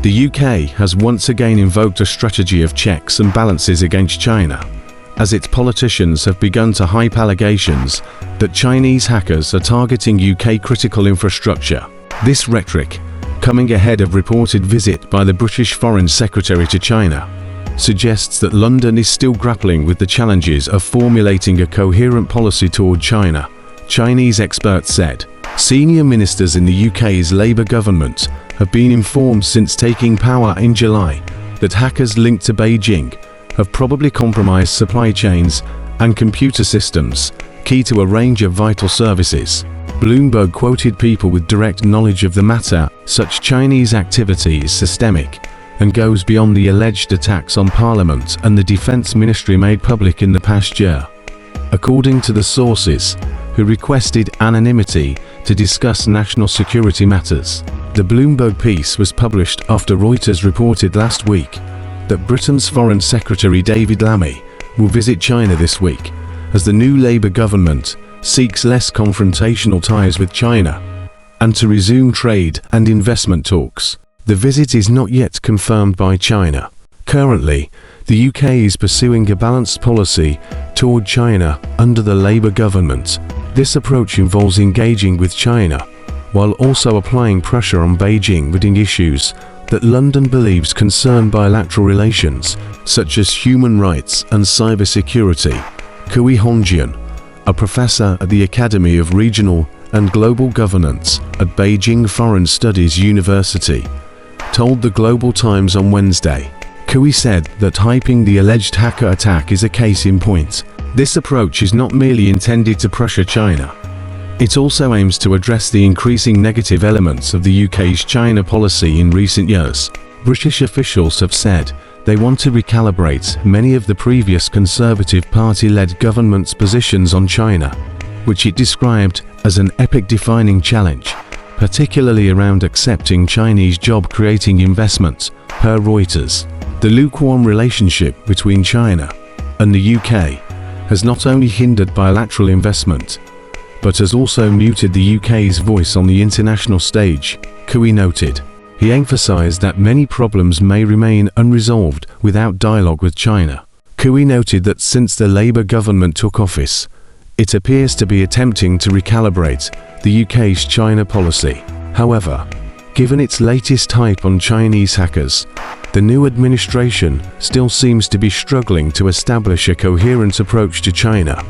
The UK has once again invoked a strategy of checks and balances against China, as its politicians have begun to hype allegations that Chinese hackers are targeting UK critical infrastructure. This rhetoric, coming ahead of reported visit by the British Foreign Secretary to China, suggests that London is still grappling with the challenges of formulating a coherent policy toward China, Chinese experts said. Senior ministers in the UK's Labour government have been informed since taking power in July that hackers linked to Beijing have probably compromised supply chains and computer systems, key to a range of vital services. Bloomberg quoted people with direct knowledge of the matter. Such Chinese activity is systemic and goes beyond the alleged attacks on Parliament and the Defence Ministry made public in the past year, according to the sources, who requested anonymity to discuss national security matters. The Bloomberg piece was published after Reuters reported last week that Britain's Foreign Secretary David Lammy will visit China this week, as the new Labour government seeks less confrontational ties with China and to resume trade and investment talks. The visit is not yet confirmed by China. Currently, the UK is pursuing a balanced policy toward China under the Labour government. This approach involves engaging with China, while also applying pressure on Beijing regarding issues that London believes concern bilateral relations, such as human rights and cybersecurity. Kui Hongjian, a professor at the Academy of Regional and Global Governance at Beijing Foreign Studies University, told the Global Times on Wednesday. Kui said that hyping the alleged hacker attack is a case in point. This approach is not merely intended to pressure China. It also aims to address the increasing negative elements of the UK's China policy in recent years. British officials have said they want to recalibrate many of the previous Conservative Party-led government's positions on China, which it described as an epoch-defining challenge, particularly around accepting Chinese job-creating investments, per Reuters. The lukewarm relationship between China and the UK has not only hindered bilateral investment, but has also muted the UK's voice on the international stage, Kui noted. He emphasized that many problems may remain unresolved without dialogue with China. Kui noted that since the Labour government took office, it appears to be attempting to recalibrate the UK's China policy. However, given its latest hype on Chinese hackers, the new administration still seems to be struggling to establish a coherent approach to China.